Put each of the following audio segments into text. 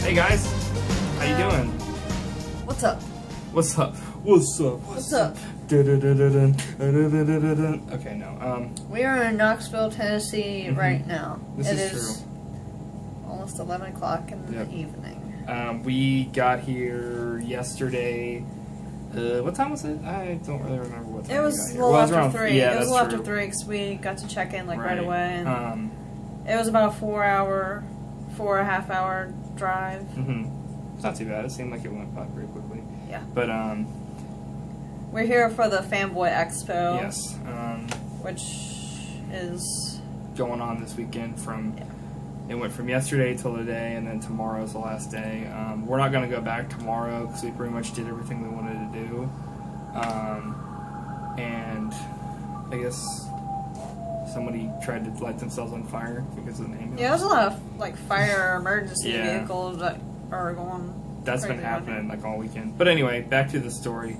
Hey guys, how you doing? What's up? What's up? What's up? What's up? Okay, no. We are in Knoxville, Tennessee right now. This It is is almost 11 o'clock in the evening. We got here yesterday. What time was it? I don't really remember what time It was we got a here. little Well, after around 3. Yeah, it was that's a little true. after 3 because we got to check in like right away. And Right. it was about a 4.5 hour drive. It's not too bad. It seemed like it went by pretty quickly. Yeah. But We're here for the Fanboy Expo. yes. Which is Going on this weekend It went from yesterday till today, and then tomorrow's the last day. We're not going to go back tomorrow because we pretty much did everything we wanted to do. And I guess somebody tried to light themselves on fire because of the ambulance. Yeah, there's a lot of like fire emergency Yeah. vehicles that are going. That's been crazy happening like all weekend. But anyway, back to the story.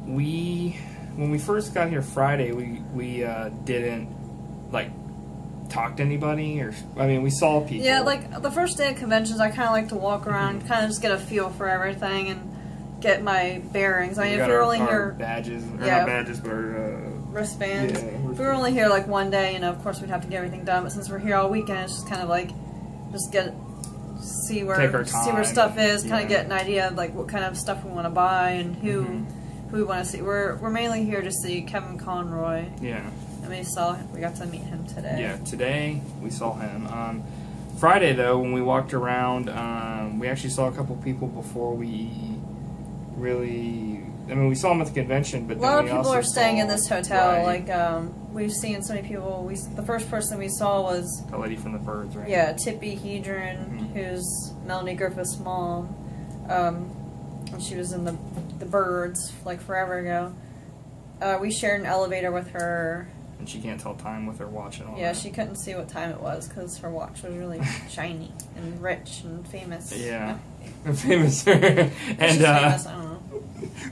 When we first got here Friday, we didn't like talk to anybody, or I mean, we saw people. Yeah, like the first day of conventions, I kind of like to walk around, kind of just get a feel for everything and get my bearings. I mean, if you're only here, badges, or yeah, not badges, but wristbands. Yeah, if we were only here like one day, you know, of course we'd have to get everything done. But since we're here all weekend, it's just kind of like see where stuff is, kind of get an idea of like what kind of stuff we want to buy and who we want to see. We're mainly here to see Kevin Conroy. Yeah. And we got to meet him today. Yeah, today we saw him. Friday though, when we walked around, we actually saw a couple people before we really. I mean, we saw them at the convention, but a lot of people also are staying saw, in this hotel. right, Like we've seen so many people. The first person we saw was the lady from the Birds, right? Yeah, Tippy Hedron, who's Melanie Griffith's mom. And she was in the Birds like forever ago. We shared an elevator with her. And she can't tell time with her watch and all Yeah, that. she couldn't see what time it was because her watch was really shiny and rich and famous. Yeah, famous. And She's famous, I don't know.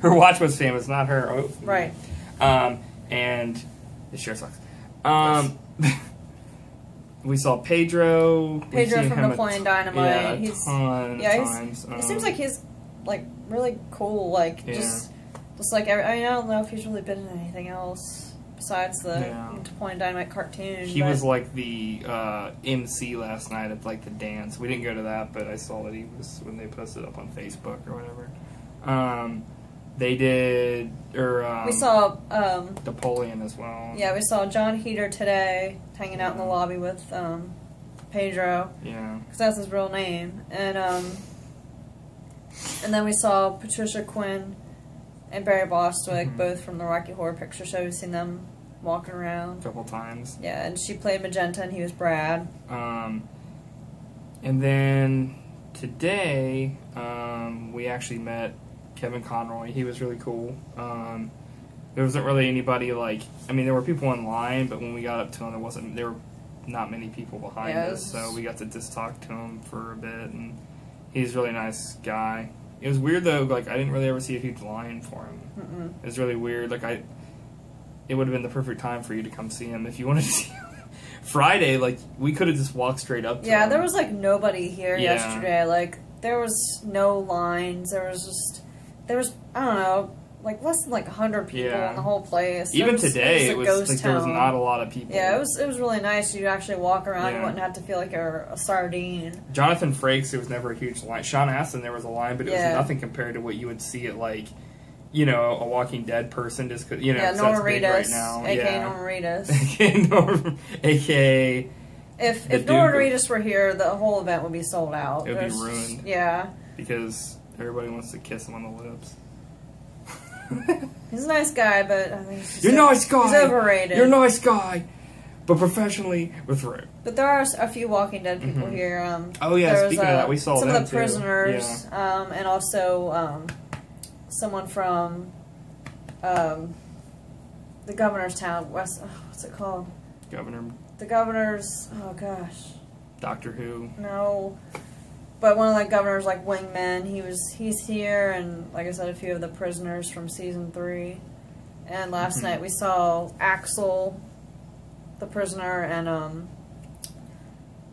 Her watch was famous, not her. Oh. Right. And it sure sucks. We saw Pedro. Pedro from Napoleon Dynamite. Yeah, times. It seems like he's like really cool. Like just like I don't know if he's really been in anything else besides the Napoleon Dynamite cartoon. He was like the MC last night at like the dance. We didn't go to that, but I saw that he was when they posted up on Facebook or whatever. They did, or we saw Napoleon as well. Yeah, we saw John Heater today, hanging out in the lobby with Pedro. Yeah, because that's his real name, and then we saw Patricia Quinn and Barry Bostwick, both from the Rocky Horror Picture Show. We've seen them walking around a couple times. Yeah, and she played Magenta, and he was Brad. And then today, we actually met Kevin Conroy. He was really cool. There wasn't really anybody like. I mean, there were people in line, but when we got up to him, there were not many people behind us. So we got to just talk to him for a bit, and he's a really nice guy. It was weird though. Like I didn't really ever see a huge line for him. It was really weird. Like it would have been the perfect time for you to come see him if you wanted to see him. Friday, like we could have just walked straight up to him. Yeah, there was like nobody here yesterday. Like there was no lines. There was I don't know, like less than like 100 people in the whole place. Even today, it was like town. there was not a lot of people. Yeah, it was really nice. You actually walk around. You wouldn't have to feel like you're a sardine. Jonathan Frakes, there was never a huge line. Sean Astin, there was a line, but it was nothing compared to what you would see at like, you know, a Walking Dead person. Just cause, you know, Norman Reedus right now, aka Norman Reedus, aka. If Norman Reedus were here, the whole event would be sold out. It would be ruined. Yeah, because everybody wants to kiss him on the lips. He's a nice guy, but I think you're a nice guy. He's overrated. You're a nice guy, but professionally with root. But there are a few Walking Dead people here. Oh yeah, speaking of that, we saw some them of the prisoners, and also someone from the governor's town, what's it called? The governor's. Oh gosh. Doctor Who. No. But one of the governors, like wingmen, he's here, and like I said, a few of the prisoners from season 3. And last night we saw Axel, the prisoner, and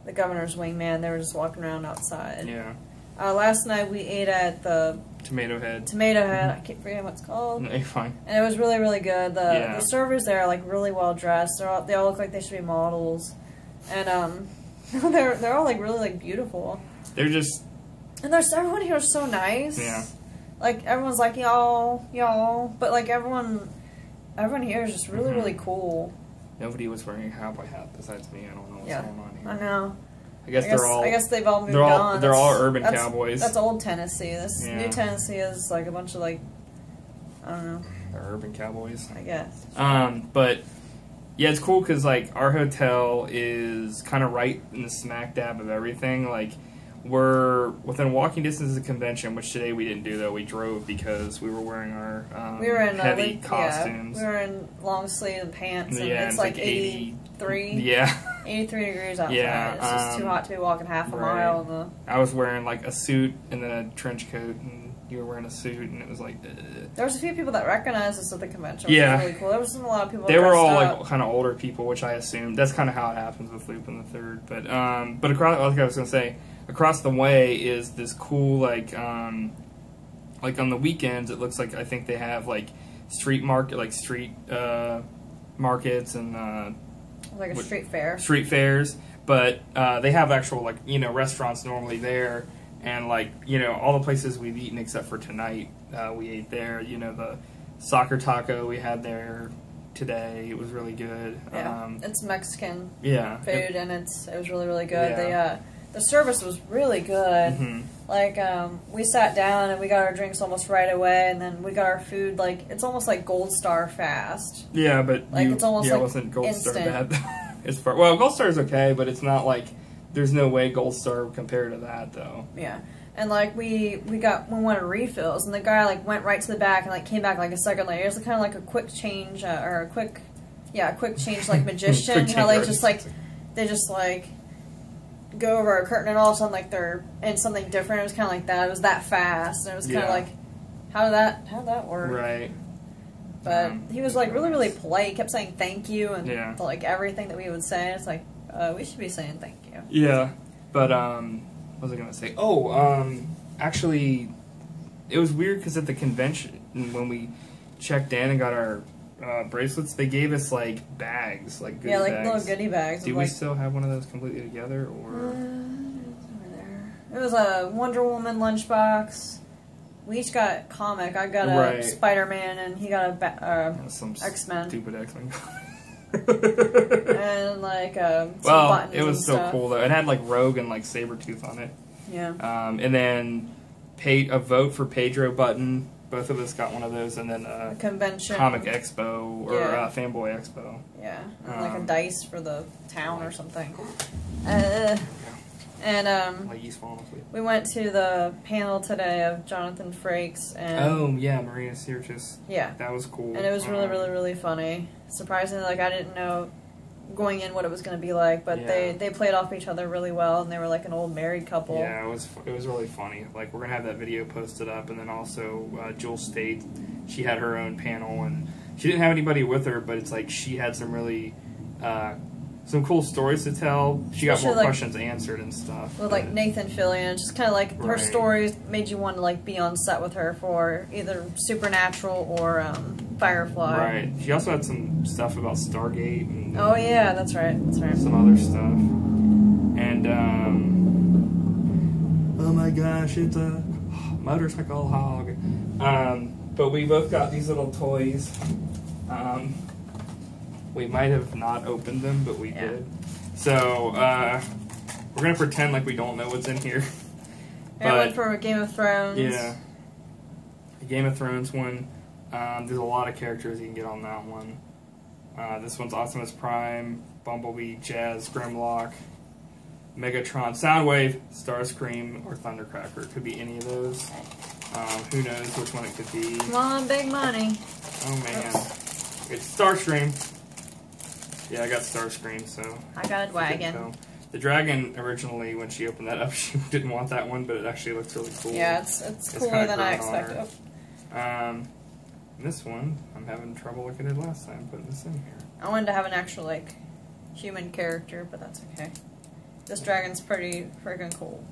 the governor's wingman. They were just walking around outside. Yeah. Last night we ate at the Tomato Head. I keep forgetting what it's called. No, you're fine. And it was really, really good. The servers there are like really well dressed. They all look like they should be models, and they're all like really like beautiful. They're just and everyone here is so nice. Yeah. Like everyone's like y'all, but like everyone here is just really, really cool. Nobody was wearing a cowboy hat besides me. I don't know what's going on here. I know. I guess they've all moved on. They're all urban cowboys. That's old Tennessee. This new Tennessee is like a bunch of like, I don't know. They're urban cowboys, I guess. But yeah, it's cool because like our hotel is kind of right in the smack dab of everything. Like we're within walking distance of the convention, which today we didn't do though. We drove because we were wearing our heavy costumes. We were in long sleeve pants, and it's like 83. Yeah. 83 degrees outside. Yeah, it's just too hot to be walking half a mile. I was wearing like a suit and then a trench coat, and you were wearing a suit, and it was like. There was a few people that recognized us at the convention. Which was really cool. There was a lot of people. They were all like kind of older people, which I assumed that's kind of how it happens with Lupin the Third. But across, like I was gonna say, across the way is this cool like on the weekends it looks like I think they have like street markets and. Like a street fair. Street fairs, but they have actual like restaurants normally there, and like all the places we've eaten except for tonight we ate there. The soccer taco we had there today. It was really good. Yeah, it's Mexican food, and it was really, really good. Yeah. The service was really good. Mm-hmm. Like we sat down and we got our drinks almost right away, and then we got our food like it's almost like Gold Star fast. Yeah, but like it's almost it like wasn't Gold instant. Star bad. Well, Gold Star is okay, but it's not like there's no way Gold Star compared to that though. Yeah. And like we wanted refills, and the guy like went right to the back and like came back like a second later. It was kind of like a quick change or a quick change like magician. How they just like go over a curtain and all of a sudden like they're in something different. It was kind of like that. It was that fast, and it was kind of like how did that work? Right. But he was like really, really polite. He kept saying thank you and like everything that we would say. It's like we should be saying thank you. Yeah, but what was I gonna say? Oh, actually, it was weird because at the convention when we checked in and got our bracelets, they gave us like bags, like goodie bags. Little goodie bags. Do we still have one of those completely together, or? It's over there. It was a Wonder Woman lunchbox. We each got comic. I got a Spider-Man, and he got a some X-Men. Stupid X-Men. And like some buttons. It was so cool though. It had like Rogue and like Sabretooth on it. Yeah. And then a vote for Pedro button. Both of us got one of those, and then a convention, Comic Expo or Fanboy Expo. Yeah, and like a dice for the town or something. And we went to the panel today of Jonathan Frakes and Marina Sirtis. Yeah, that was cool, and it was really, really, really funny. Surprisingly, like I didn't know going in what it was going to be like, but they played off each other really well, and they were like an old married couple. Yeah, it was really funny. Like we're gonna have that video posted up, and then also Jewel State, she had her own panel, and she didn't have anybody with her, but it's like she had some really some cool stories to tell. She got more questions answered and stuff. With like Nathan Fillion, just kind of like her stories made you want to like be on set with her for either Supernatural or Firefly. Right. She also had some stuff about Stargate. And, oh yeah, that's right. Some other stuff. And oh my gosh, it's a motorcycle hog. But we both got these little toys. We might have not opened them, but we did. So, we're going to pretend like we don't know what's in here. I went for a Game of Thrones. Yeah. A Game of Thrones one. There's a lot of characters you can get on that one. This one's Optimus Prime, Bumblebee, Jazz, Grimlock, Megatron, Soundwave, Starscream, or Thundercracker. It could be any of those. Who knows which one it could be. Come on, big money. Oh, man. It's Starscream. Yeah, I got Starscream, so... I got a dragon. The dragon, originally, when she opened that up, she didn't want that one, but it actually looks really cool. Yeah, it's cooler than I expected. This one, I'm having trouble looking at last time, putting this in here. I wanted to have an actual, like, human character, but that's okay. this dragon's pretty freaking cool.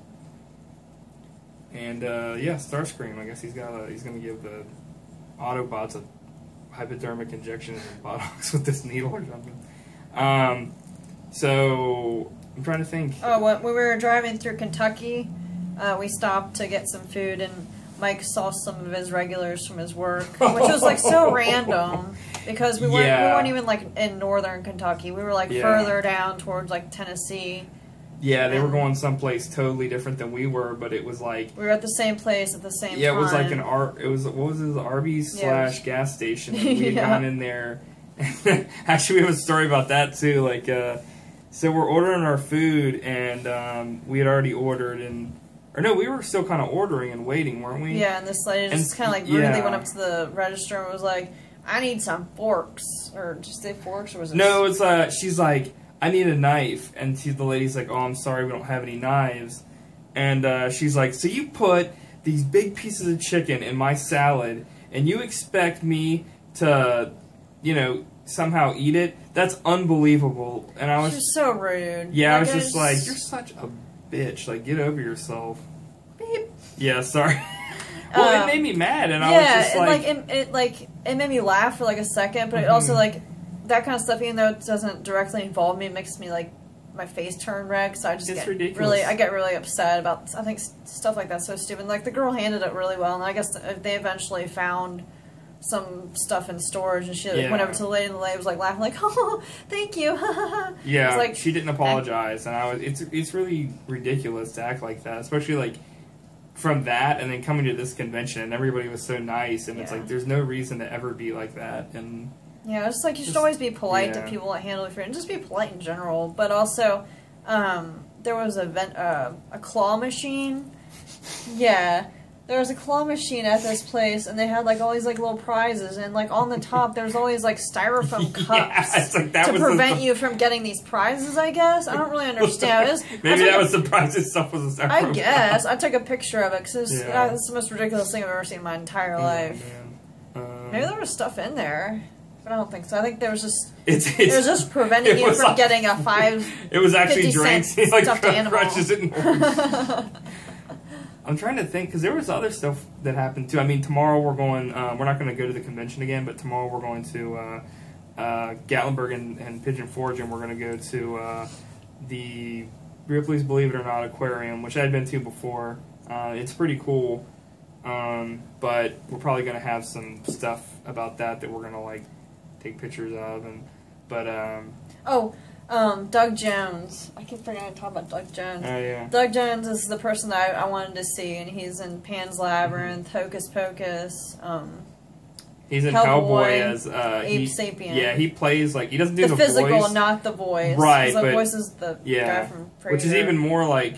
And yeah, Starscream. I guess he's gonna give the Autobots a hypodermic injection in the buttocks with this needle or something. So I'm trying to think. Oh, when we were driving through Kentucky, we stopped to get some food, and Mike saw some of his regulars from his work, which was like so random because we weren't even like in northern Kentucky. We were like further down towards like Tennessee. Yeah, they were going someplace totally different than we were, but it was like we were at the same place at the same time. Yeah, it was like what was it, Arby's / gas station. And we had gone in there. Actually, we have a story about that too. Like, so we're ordering our food, and we had already ordered, or no, we were still kind of ordering and waiting, weren't we? Yeah, and this lady just kind of like rudely went up to the register and was like, "I need some forks," or did you say forks, or was it? No, it's she's like, I need a knife. And the lady's like, oh, I'm sorry, we don't have any knives. And she's like, so you put these big pieces of chicken in my salad, and you expect me to, somehow eat it? That's unbelievable. And I was just so rude. Yeah, I was just like, you're such a bitch. Like, get over yourself. Beep. Yeah, sorry. Well, it made me mad, and I was just like... it made me laugh for like a second, but it also like... that kind of stuff, even though it doesn't directly involve me, it makes me like my face turn red. So I just get really upset about. I think stuff like that's so stupid. Like the girl handled it really well, and I guess they eventually found some stuff in storage, and she went over to the lady, and the lady was like laughing, like, "Oh, thank you." Yeah, like, she didn't apologize, and it's really ridiculous to act like that, especially like from that, and then coming to this convention, and everybody was so nice, and it's like there's no reason to ever be like that, and. Yeah, it's like you should always be polite to people that handle your food, and just be polite in general. But also, there was a claw machine. Yeah, there was a claw machine at this place, and they had like all these like little prizes, and like on the top there's always like styrofoam cups to prevent you from getting these prizes. I guess I don't really understand. Maybe that was the prizes stuff was a styrofoam. I guess I took a picture of it because it's the most ridiculous thing I've ever seen in my entire life. Maybe there was stuff in there. But I don't think so. I think there was just it was just preventing you from getting a 5. It was actually drinks. He like crushes it in I'm trying to think because there was other stuff that happened too. I mean, tomorrow we're going. We're not going to go to the convention again, but tomorrow we're going to Gatlinburg and Pigeon Forge, and we're going to go to the Ripley's Believe It or Not Aquarium, which I had been to before. It's pretty cool, but we're probably going to have some stuff about that we're going to like. Take pictures of Doug Jones. I keep forgetting to talk about Doug Jones. Oh yeah. Doug Jones is the person that I wanted to see, and he's in Pan's Labyrinth, Hocus Pocus. He's in Hellboy as Ape Sapien. Yeah, he plays like he doesn't do the physical, voice. not the voice. Right, the voice is the guy from Frasier. Which is even more like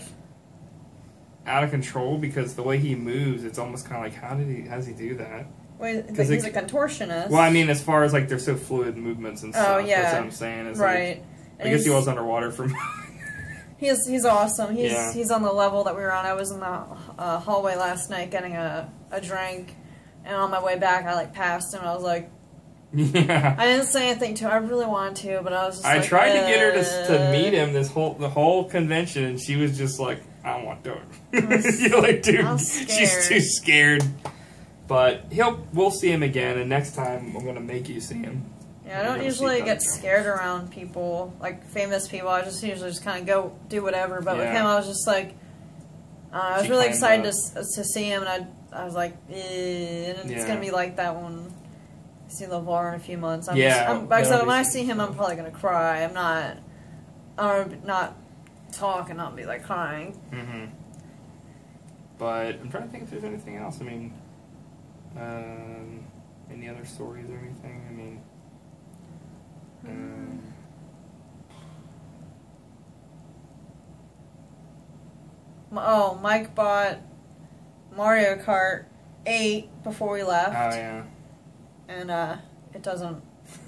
out of control because the way he moves, it's almost kind of like how does he do that? Because he's a contortionist. Well, I mean, as far as like they're so fluid movements and stuff. Oh yeah, that's what I'm saying. It's right. Like, I guess he was underwater for. He's awesome. He's on the level that we were on. I was in the hallway last night getting a drink, and on my way back, I like passed him. And I was like, yeah. I didn't say anything to her. I really wanted to, but I was just. I tried to get her to meet him the whole convention, and she was just like, I don't want to. You're like, dude, she's too scared. But we'll see him again, and next time I'm gonna make you see him. Yeah, I don't usually get scared around people, like famous people. I just usually just kind of go do whatever. But with him, I was just like, I was really excited to see him, and I was like, and it's gonna be like that when I see LeVar in a few months. Like I said, when I see him, I'm probably gonna cry. I'm not talk and not be like crying. Mm-hmm. But I'm trying to think if there's anything else. I mean. Any other stories or anything? I mean, Mike bought Mario Kart 8 before we left. Oh yeah. And the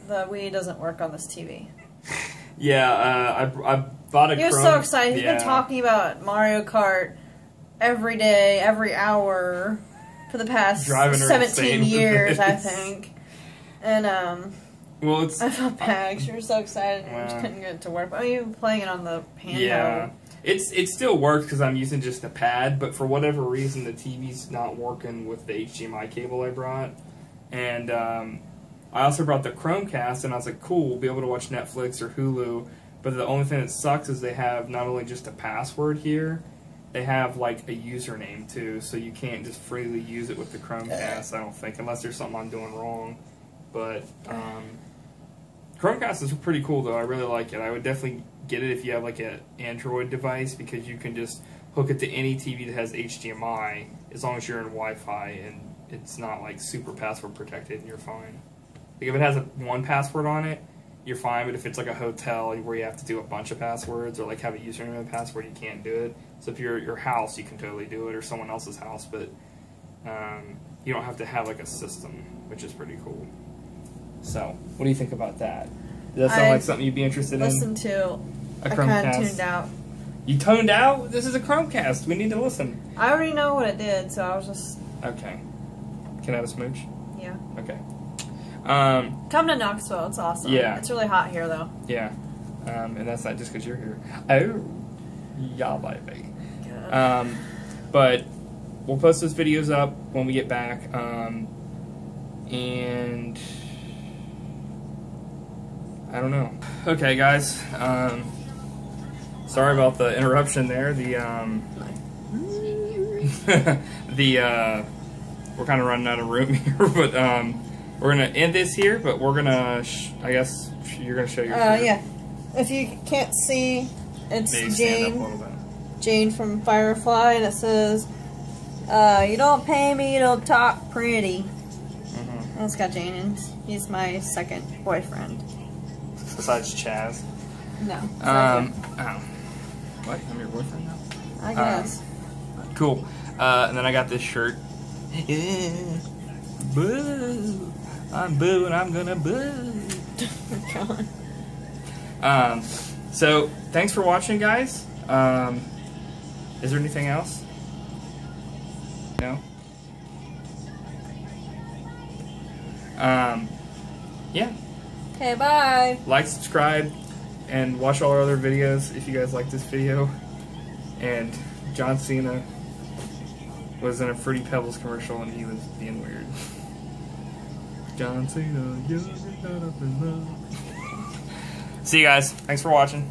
Wii doesn't work on this TV. Yeah, I bought a. He was so excited. He's been talking about Mario Kart every day, every hour. For the past 17 years, I think. And, well, it's... I felt bad because you were so excited and you just couldn't get it to work. But you were playing it on the handheld. Yeah. It still works because I'm using just the pad, but for whatever reason the TV's not working with the HDMI cable I brought. And I also brought the Chromecast, and I was like, cool, we'll be able to watch Netflix or Hulu. But the only thing that sucks is they have not only just a password here, they have like a username too, so you can't just freely use it with the Chromecast, I don't think, unless there's something I'm doing wrong. But Chromecast is pretty cool though. I really like it. I would definitely get it if you have like an Android device, because you can just hook it to any TV that has HDMI as long as you're in Wi-Fi and it's not like super password protected, and you're fine. Like if it has one password on it, you're fine, but if it's like a hotel where you have to do a bunch of passwords or like have a username and password, you can't do it. So if you're at your house, you can totally do it, or someone else's house, but you don't have to have like a system, which is pretty cool. So, what do you think about that? Does that sound like something you'd be interested in? Listen to. A Chromecast? I kind of tuned out. You toned out? This is a Chromecast. We need to listen. I already know what it did, so I was just... Okay. Can I have a smooch? Yeah. Okay. Come to Knoxville. It's awesome. Yeah. It's really hot here, though. Yeah. And that's not just because you're here. Oh. Yeah, baby. Good. But we'll post those videos up when we get back. And... I don't know. Okay, guys. Sorry about the interruption there. We're kind of running out of room here, but we're gonna end this here. But we're gonna, I guess, you're gonna show your. Yeah. If you can't see, it's Jane from Firefly, and it says, "You don't pay me to talk pretty." Mm-hmm. It's got Jane, and he's my second boyfriend. Besides Chaz. No. Oh. What? I'm your boyfriend now? I guess. Cool. And then I got this shirt. Boo. I'm boo and I'm gonna boo. So, thanks for watching, guys. Is there anything else? No? Yeah. Okay, bye. Like, subscribe, and watch all our other videos if you guys like this video. And John Cena was in a Fruity Pebbles commercial and he was being weird. John Cena, you're not up in love. See you guys. Thanks for watching.